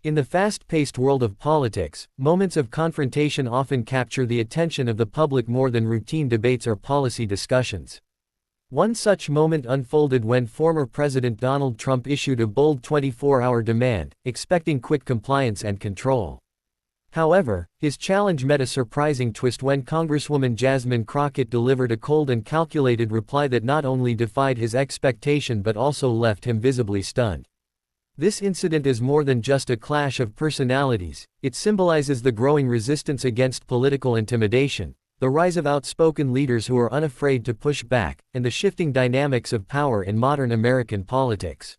In the fast-paced world of politics, moments of confrontation often capture the attention of the public more than routine debates or policy discussions. One such moment unfolded when former President Donald Trump issued a bold 24-hour demand, expecting quick compliance and control. However, his challenge met a surprising twist when Congresswoman Jasmine Crockett delivered a cold and calculated reply that not only defied his expectation but also left him visibly stunned. This incident is more than just a clash of personalities, it symbolizes the growing resistance against political intimidation, the rise of outspoken leaders who are unafraid to push back, and the shifting dynamics of power in modern American politics.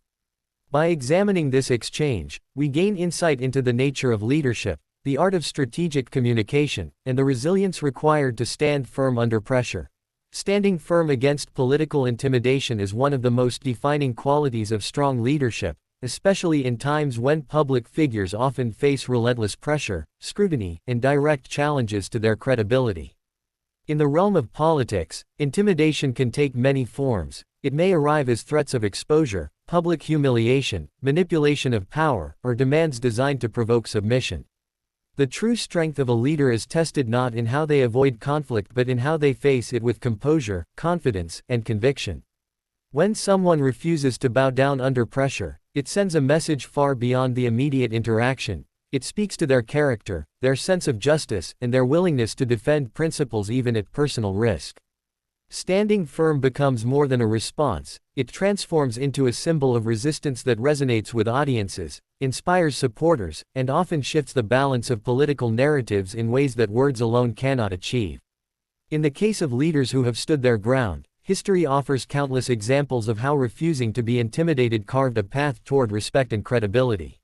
By examining this exchange, we gain insight into the nature of leadership, the art of strategic communication, and the resilience required to stand firm under pressure. Standing firm against political intimidation is one of the most defining qualities of strong leadership, especially in times when public figures often face relentless pressure, scrutiny, and direct challenges to their credibility. In the realm of politics, intimidation can take many forms. It may arrive as threats of exposure, public humiliation, manipulation of power, or demands designed to provoke submission. The true strength of a leader is tested not in how they avoid conflict but in how they face it with composure, confidence, and conviction. When someone refuses to bow down under pressure, it sends a message far beyond the immediate interaction. It speaks to their character, their sense of justice, and their willingness to defend principles even at personal risk. Standing firm becomes more than a response, it transforms into a symbol of resistance that resonates with audiences, inspires supporters, and often shifts the balance of political narratives in ways that words alone cannot achieve. In the case of leaders who have stood their ground, history offers countless examples of how refusing to be intimidated carved a path toward respect and credibility.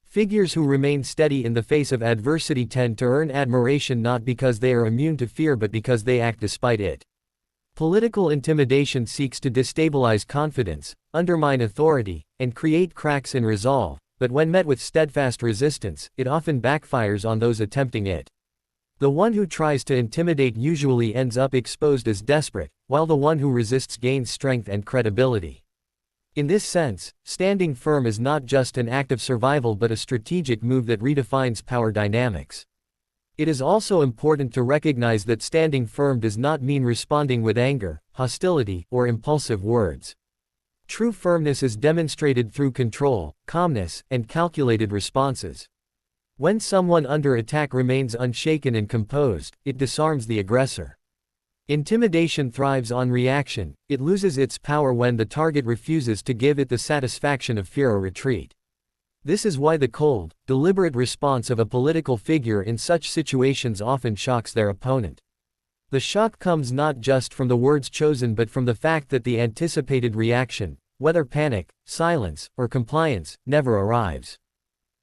Figures who remain steady in the face of adversity tend to earn admiration not because they are immune to fear but because they act despite it. Political intimidation seeks to destabilize confidence, undermine authority, and create cracks in resolve, but when met with steadfast resistance, it often backfires on those attempting it. The one who tries to intimidate usually ends up exposed as desperate, while the one who resists gains strength and credibility. In this sense, standing firm is not just an act of survival but a strategic move that redefines power dynamics. It is also important to recognize that standing firm does not mean responding with anger, hostility, or impulsive words. True firmness is demonstrated through control, calmness, and calculated responses. When someone under attack remains unshaken and composed, it disarms the aggressor. Intimidation thrives on reaction, it loses its power when the target refuses to give it the satisfaction of fear or retreat. This is why the cold, deliberate response of a political figure in such situations often shocks their opponent. The shock comes not just from the words chosen but from the fact that the anticipated reaction, whether panic, silence, or compliance, never arrives.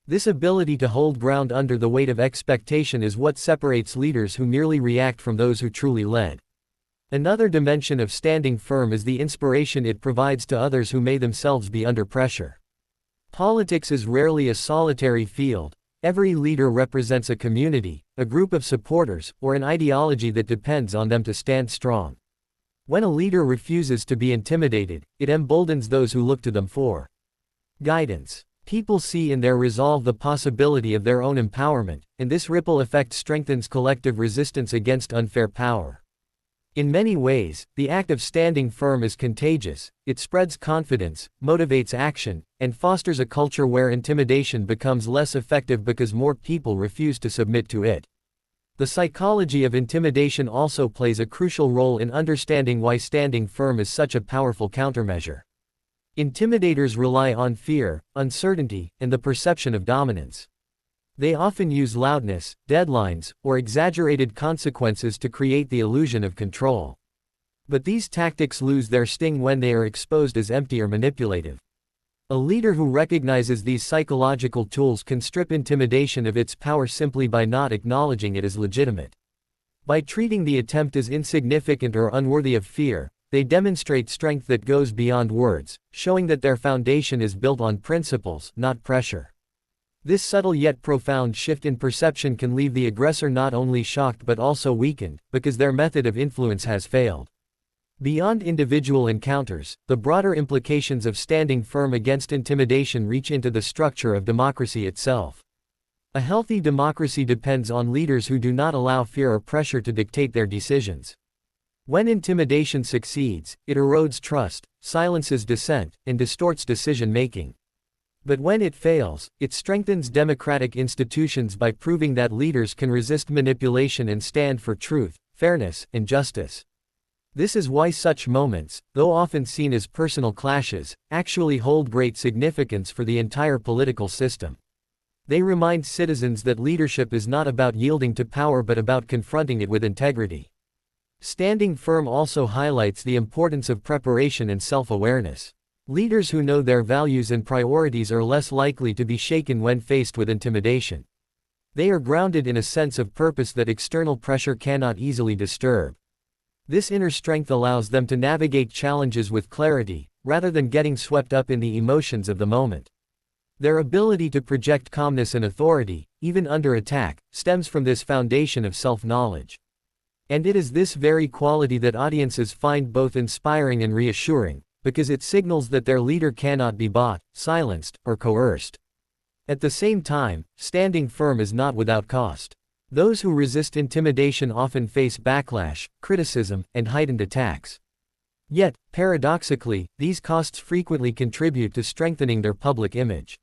This ability to hold ground under the weight of expectation is what separates leaders who merely react from those who truly lead. Another dimension of standing firm is the inspiration it provides to others who may themselves be under pressure. Politics is rarely a solitary field. Every leader represents a community, a group of supporters, or an ideology that depends on them to stand strong. When a leader refuses to be intimidated, it emboldens those who look to them for guidance. People see in their resolve the possibility of their own empowerment, and this ripple effect strengthens collective resistance against unfair power. In many ways, the act of standing firm is contagious. It spreads confidence, motivates action, and fosters a culture where intimidation becomes less effective because more people refuse to submit to it. The psychology of intimidation also plays a crucial role in understanding why standing firm is such a powerful countermeasure. Intimidators rely on fear, uncertainty, and the perception of dominance. They often use loudness, deadlines, or exaggerated consequences to create the illusion of control. But these tactics lose their sting when they are exposed as empty or manipulative. A leader who recognizes these psychological tools can strip intimidation of its power simply by not acknowledging it as legitimate. By treating the attempt as insignificant or unworthy of fear, they demonstrate strength that goes beyond words, showing that their foundation is built on principles, not pressure. This subtle yet profound shift in perception can leave the aggressor not only shocked but also weakened, because their method of influence has failed. Beyond individual encounters, the broader implications of standing firm against intimidation reach into the structure of democracy itself. A healthy democracy depends on leaders who do not allow fear or pressure to dictate their decisions. When intimidation succeeds, it erodes trust, silences dissent, and distorts decision-making. But when it fails, it strengthens democratic institutions by proving that leaders can resist manipulation and stand for truth, fairness, and justice. This is why such moments, though often seen as personal clashes, actually hold great significance for the entire political system. They remind citizens that leadership is not about yielding to power but about confronting it with integrity. Standing firm also highlights the importance of preparation and self-awareness. Leaders who know their values and priorities are less likely to be shaken when faced with intimidation. They are grounded in a sense of purpose that external pressure cannot easily disturb. This inner strength allows them to navigate challenges with clarity, rather than getting swept up in the emotions of the moment. Their ability to project calmness and authority, even under attack, stems from this foundation of self-knowledge. And it is this very quality that audiences find both inspiring and reassuring, because it signals that their leader cannot be bought, silenced, or coerced. At the same time, standing firm is not without cost. Those who resist intimidation often face backlash, criticism, and heightened attacks. Yet, paradoxically, these costs frequently contribute to strengthening their public image.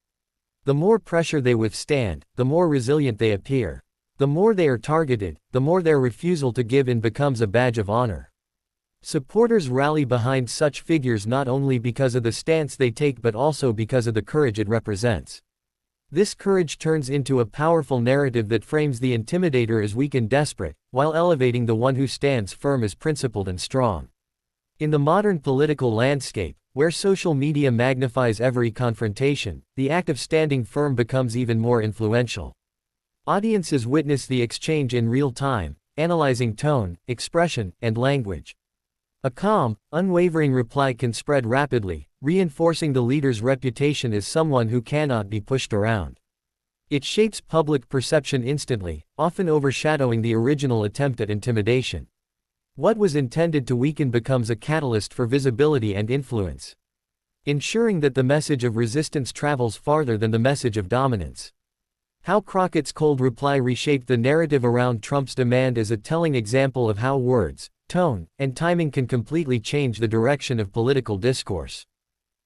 The more pressure they withstand, the more resilient they appear. The more they are targeted, the more their refusal to give in becomes a badge of honor. Supporters rally behind such figures not only because of the stance they take but also because of the courage it represents. This courage turns into a powerful narrative that frames the intimidator as weak and desperate, while elevating the one who stands firm as principled and strong. In the modern political landscape, where social media magnifies every confrontation, the act of standing firm becomes even more influential. Audiences witness the exchange in real time, analyzing tone, expression, and language. A calm, unwavering reply can spread rapidly, reinforcing the leader's reputation as someone who cannot be pushed around. It shapes public perception instantly, often overshadowing the original attempt at intimidation. What was intended to weaken becomes a catalyst for visibility and influence, ensuring that the message of resistance travels farther than the message of dominance. How Crockett's cold reply reshaped the narrative around Trump's demand is a telling example of how words, tone, and timing can completely change the direction of political discourse.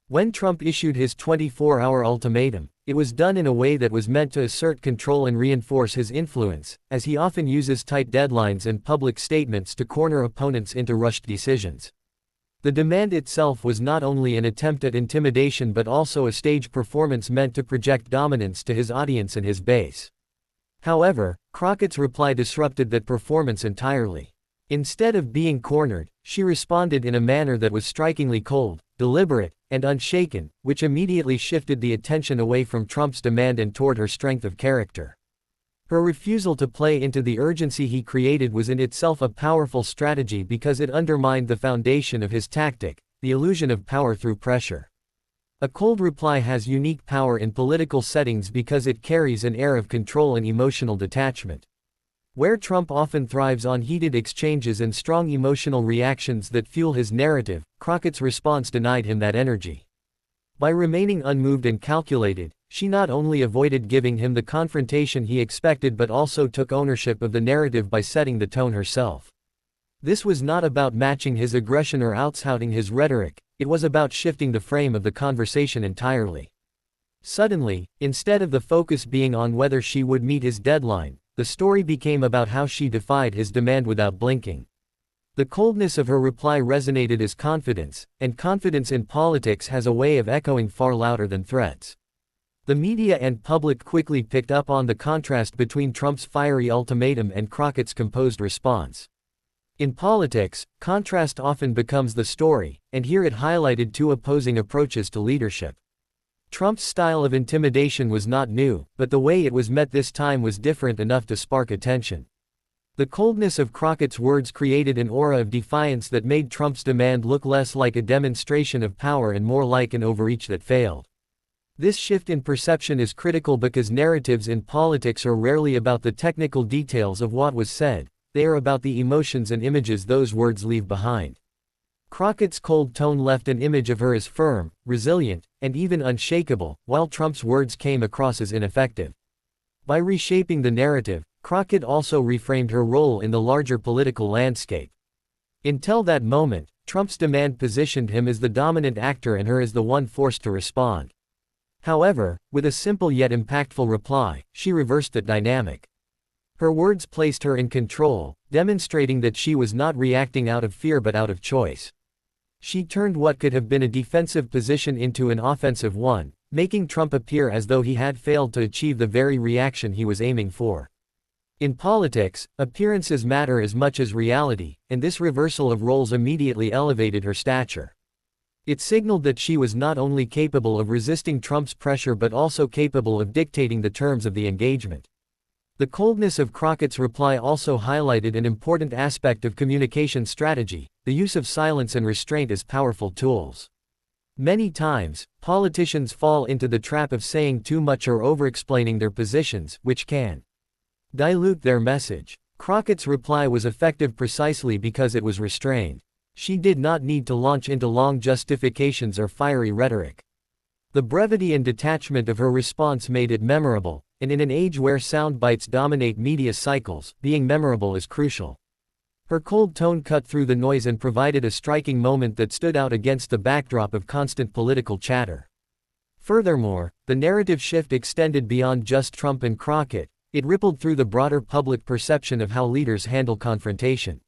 When Trump issued his 24-hour ultimatum, it was done in a way that was meant to assert control and reinforce his influence, as he often uses tight deadlines and public statements to corner opponents into rushed decisions. The demand itself was not only an attempt at intimidation but also a stage performance meant to project dominance to his audience and his base. However, Crockett's reply disrupted that performance entirely. Instead of being cornered, she responded in a manner that was strikingly cold, deliberate, and unshaken, which immediately shifted the attention away from Trump's demand and toward her strength of character. Her refusal to play into the urgency he created was in itself a powerful strategy because it undermined the foundation of his tactic, the illusion of power through pressure. A cold reply has unique power in political settings because it carries an air of control and emotional detachment. Where Trump often thrives on heated exchanges and strong emotional reactions that fuel his narrative, Crockett's response denied him that energy. By remaining unmoved and calculated, she not only avoided giving him the confrontation he expected but also took ownership of the narrative by setting the tone herself. This was not about matching his aggression or outsouting his rhetoric, it was about shifting the frame of the conversation entirely. Suddenly, instead of the focus being on whether she would meet his deadline, the story became about how she defied his demand without blinking. The coldness of her reply resonated as confidence, and confidence in politics has a way of echoing far louder than threats. The media and public quickly picked up on the contrast between Trump's fiery ultimatum and Crockett's composed response. In politics, contrast often becomes the story, and here it highlighted two opposing approaches to leadership. Trump's style of intimidation was not new, but the way it was met this time was different enough to spark attention. The coldness of Crockett's words created an aura of defiance that made Trump's demand look less like a demonstration of power and more like an overreach that failed. This shift in perception is critical because narratives in politics are rarely about the technical details of what was said, they are about the emotions and images those words leave behind. Crockett's cold tone left an image of her as firm, resilient, and even unshakable, while Trump's words came across as ineffective. By reshaping the narrative, Crockett also reframed her role in the larger political landscape. Until that moment, Trump's demand positioned him as the dominant actor and her as the one forced to respond. However, with a simple yet impactful reply, she reversed that dynamic. Her words placed her in control, demonstrating that she was not reacting out of fear but out of choice. She turned what could have been a defensive position into an offensive one, making Trump appear as though he had failed to achieve the very reaction he was aiming for. In politics, appearances matter as much as reality, and this reversal of roles immediately elevated her stature. It signaled that she was not only capable of resisting Trump's pressure but also capable of dictating the terms of the engagement. The coldness of Crockett's reply also highlighted an important aspect of communication strategy: the use of silence and restraint as powerful tools. Many times, politicians fall into the trap of saying too much or over-explaining their positions, which can dilute their message. Crockett's reply was effective precisely because it was restrained. She did not need to launch into long justifications or fiery rhetoric. The brevity and detachment of her response made it memorable, and in an age where sound bites dominate media cycles, being memorable is crucial. Her cold tone cut through the noise and provided a striking moment that stood out against the backdrop of constant political chatter. Furthermore, the narrative shift extended beyond just Trump and Crockett. It rippled through the broader public perception of how leaders handle confrontation.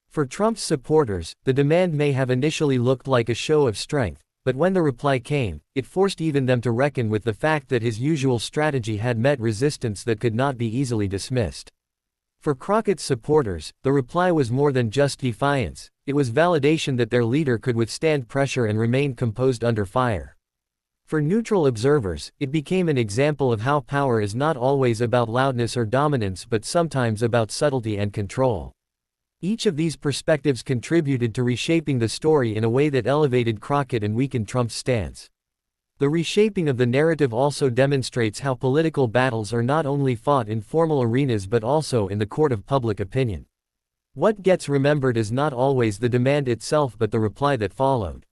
For Trump's supporters, the demand may have initially looked like a show of strength, but when the reply came, it forced even them to reckon with the fact that his usual strategy had met resistance that could not be easily dismissed. For Crockett's supporters, the reply was more than just defiance, it was validation that their leader could withstand pressure and remain composed under fire. For neutral observers, it became an example of how power is not always about loudness or dominance but sometimes about subtlety and control. Each of these perspectives contributed to reshaping the story in a way that elevated Crockett and weakened Trump's stance. The reshaping of the narrative also demonstrates how political battles are not only fought in formal arenas but also in the court of public opinion. What gets remembered is not always the demand itself but the reply that followed.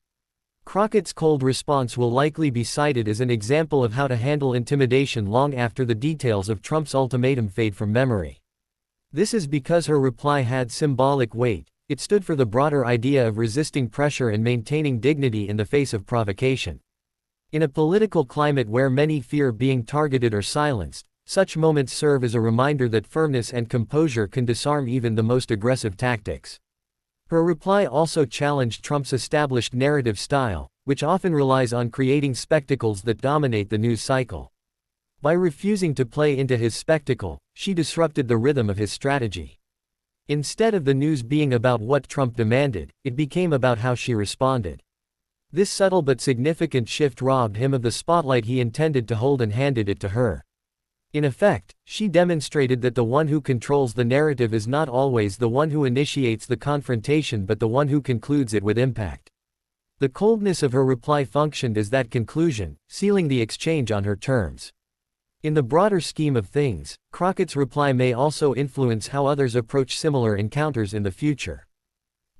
Crockett's cold response will likely be cited as an example of how to handle intimidation long after the details of Trump's ultimatum fade from memory. This is because her reply had symbolic weight. It stood for the broader idea of resisting pressure and maintaining dignity in the face of provocation. In a political climate where many fear being targeted or silenced, such moments serve as a reminder that firmness and composure can disarm even the most aggressive tactics. Her reply also challenged Trump's established narrative style, which often relies on creating spectacles that dominate the news cycle. By refusing to play into his spectacle, she disrupted the rhythm of his strategy. Instead of the news being about what Trump demanded, it became about how she responded. This subtle but significant shift robbed him of the spotlight he intended to hold and handed it to her. In effect, she demonstrated that the one who controls the narrative is not always the one who initiates the confrontation but the one who concludes it with impact. The coldness of her reply functioned as that conclusion, sealing the exchange on her terms. In the broader scheme of things, Crockett's reply may also influence how others approach similar encounters in the future.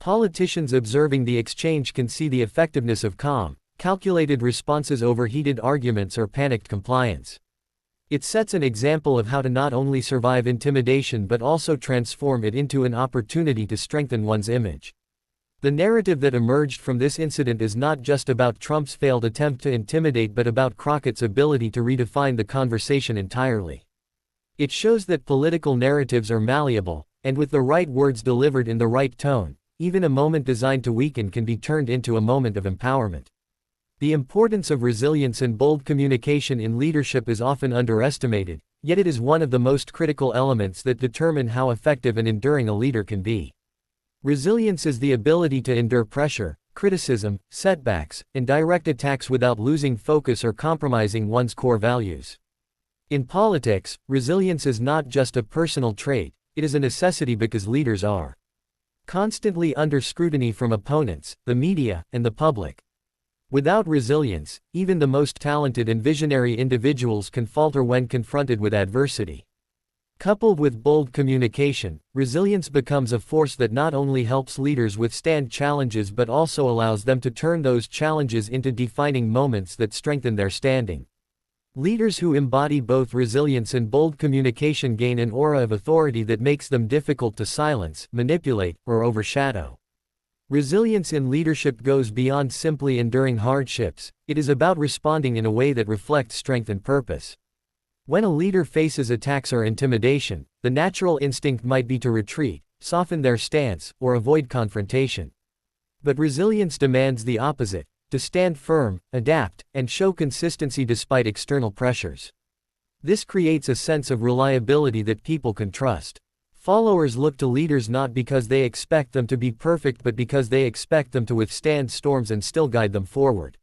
Politicians observing the exchange can see the effectiveness of calm, calculated responses over heated arguments or panicked compliance. It sets an example of how to not only survive intimidation but also transform it into an opportunity to strengthen one's image. The narrative that emerged from this incident is not just about Trump's failed attempt to intimidate but about Crockett's ability to redefine the conversation entirely. It shows that political narratives are malleable, and with the right words delivered in the right tone, even a moment designed to weaken can be turned into a moment of empowerment. The importance of resilience and bold communication in leadership is often underestimated, yet it is one of the most critical elements that determine how effective and enduring a leader can be. Resilience is the ability to endure pressure, criticism, setbacks, and direct attacks without losing focus or compromising one's core values. In politics, resilience is not just a personal trait, it is a necessity because leaders are constantly under scrutiny from opponents, the media, and the public. Without resilience, even the most talented and visionary individuals can falter when confronted with adversity. Coupled with bold communication, resilience becomes a force that not only helps leaders withstand challenges but also allows them to turn those challenges into defining moments that strengthen their standing. Leaders who embody both resilience and bold communication gain an aura of authority that makes them difficult to silence, manipulate, or overshadow. Resilience in leadership goes beyond simply enduring hardships. It is about responding in a way that reflects strength and purpose. When a leader faces attacks or intimidation, the natural instinct might be to retreat, soften their stance, or avoid confrontation. But resilience demands the opposite: to stand firm, adapt, and show consistency despite external pressures. This creates a sense of reliability that people can trust. Followers look to leaders not because they expect them to be perfect but because they expect them to withstand storms and still guide them forward.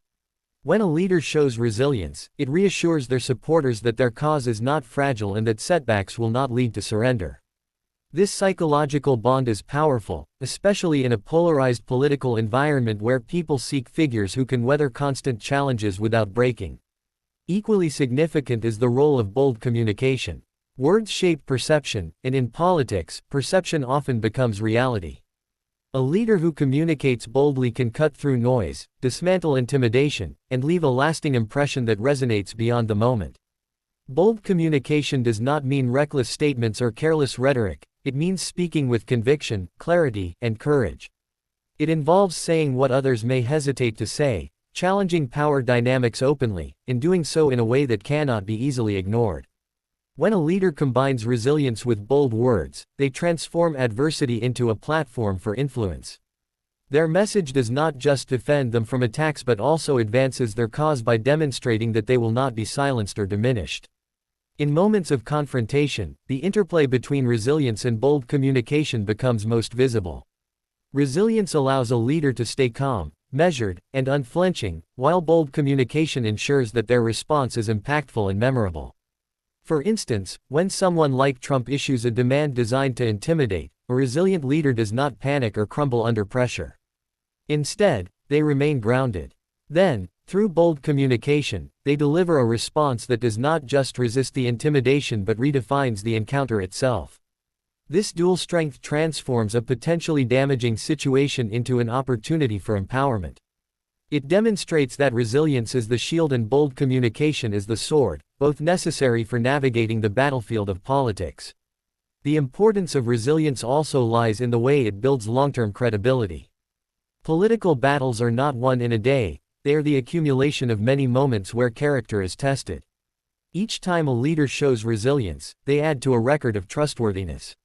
When a leader shows resilience, it reassures their supporters that their cause is not fragile and that setbacks will not lead to surrender. This psychological bond is powerful, especially in a polarized political environment where people seek figures who can weather constant challenges without breaking. Equally significant is the role of bold communication. Words shape perception, and in politics, perception often becomes reality. A leader who communicates boldly can cut through noise, dismantle intimidation, and leave a lasting impression that resonates beyond the moment. Bold communication does not mean reckless statements or careless rhetoric. It means speaking with conviction, clarity, and courage. It involves saying what others may hesitate to say, challenging power dynamics openly, and doing so in a way that cannot be easily ignored. When a leader combines resilience with bold words, they transform adversity into a platform for influence. Their message does not just defend them from attacks but also advances their cause by demonstrating that they will not be silenced or diminished. In moments of confrontation, the interplay between resilience and bold communication becomes most visible. Resilience allows a leader to stay calm, measured, and unflinching, while bold communication ensures that their response is impactful and memorable. For instance, when someone like Trump issues a demand designed to intimidate, a resilient leader does not panic or crumble under pressure. Instead, they remain grounded. Then, through bold communication, they deliver a response that does not just resist the intimidation but redefines the encounter itself. This dual strength transforms a potentially damaging situation into an opportunity for empowerment. It demonstrates that resilience is the shield and bold communication is the sword, both necessary for navigating the battlefield of politics. The importance of resilience also lies in the way it builds long-term credibility. Political battles are not won in a day, they are the accumulation of many moments where character is tested. Each time a leader shows resilience, they add to a record of trustworthiness.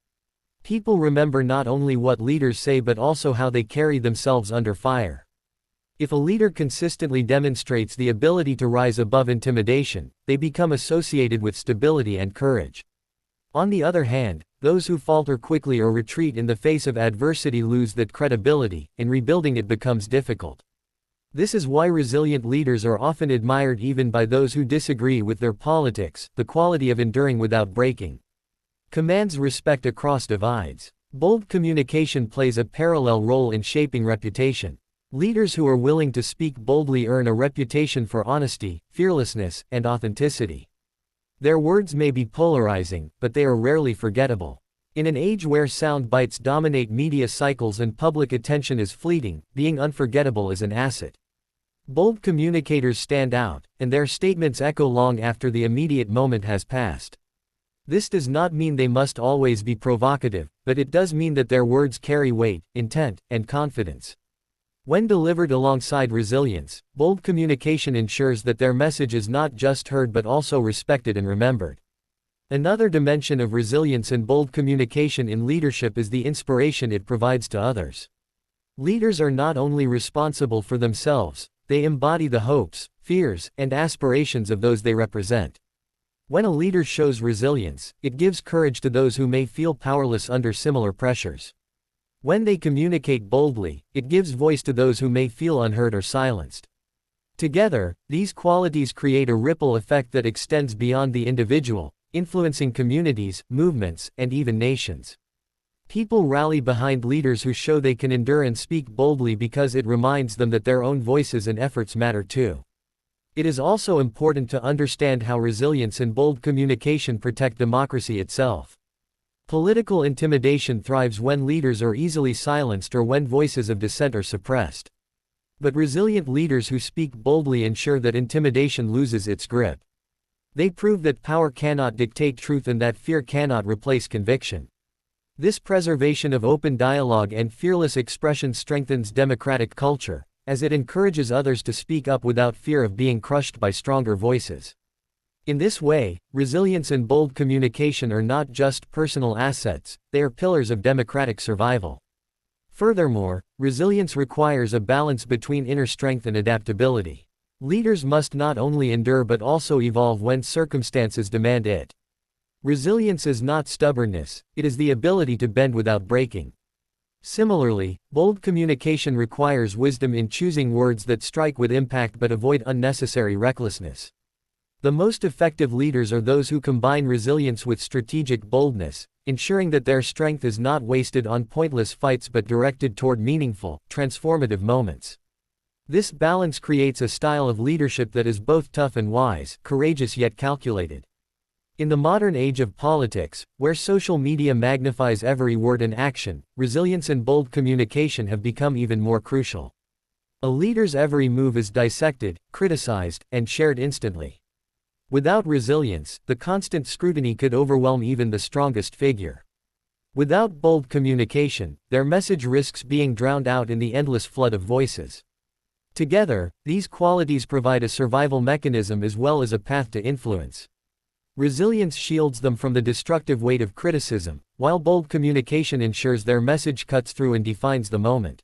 People remember not only what leaders say but also how they carry themselves under fire. If a leader consistently demonstrates the ability to rise above intimidation, they become associated with stability and courage. On the other hand, those who falter quickly or retreat in the face of adversity lose that credibility, and rebuilding it becomes difficult. This is why resilient leaders are often admired even by those who disagree with their politics. The quality of enduring without breaking commands respect across divides. Bold communication plays a parallel role in shaping reputation. Leaders who are willing to speak boldly earn a reputation for honesty, fearlessness, and authenticity. Their words may be polarizing, but they are rarely forgettable. In an age where sound bites dominate media cycles and public attention is fleeting, being unforgettable is an asset. Bold communicators stand out, and their statements echo long after the immediate moment has passed. This does not mean they must always be provocative, but it does mean that their words carry weight, intent, and confidence. When delivered alongside resilience, bold communication ensures that their message is not just heard but also respected and remembered. Another dimension of resilience and bold communication in leadership is the inspiration it provides to others. Leaders are not only responsible for themselves, they embody the hopes, fears, and aspirations of those they represent. When a leader shows resilience, it gives courage to those who may feel powerless under similar pressures. When they communicate boldly, it gives voice to those who may feel unheard or silenced. Together, these qualities create a ripple effect that extends beyond the individual, influencing communities, movements, and even nations. People rally behind leaders who show they can endure and speak boldly because it reminds them that their own voices and efforts matter too. It is also important to understand how resilience and bold communication protect democracy itself. Political intimidation thrives when leaders are easily silenced or when voices of dissent are suppressed. But resilient leaders who speak boldly ensure that intimidation loses its grip. They prove that power cannot dictate truth and that fear cannot replace conviction. This preservation of open dialogue and fearless expression strengthens democratic culture, as it encourages others to speak up without fear of being crushed by stronger voices. In this way, resilience and bold communication are not just personal assets, they are pillars of democratic survival. Furthermore, resilience requires a balance between inner strength and adaptability. Leaders must not only endure but also evolve when circumstances demand it. Resilience is not stubbornness, it is the ability to bend without breaking. Similarly, bold communication requires wisdom in choosing words that strike with impact but avoid unnecessary recklessness. The most effective leaders are those who combine resilience with strategic boldness, ensuring that their strength is not wasted on pointless fights but directed toward meaningful, transformative moments. This balance creates a style of leadership that is both tough and wise, courageous yet calculated. In the modern age of politics, where social media magnifies every word and action, resilience and bold communication have become even more crucial. A leader's every move is dissected, criticized, and shared instantly. Without resilience, the constant scrutiny could overwhelm even the strongest figure. Without bold communication, their message risks being drowned out in the endless flood of voices. Together, these qualities provide a survival mechanism as well as a path to influence. Resilience shields them from the destructive weight of criticism, while bold communication ensures their message cuts through and defines the moment.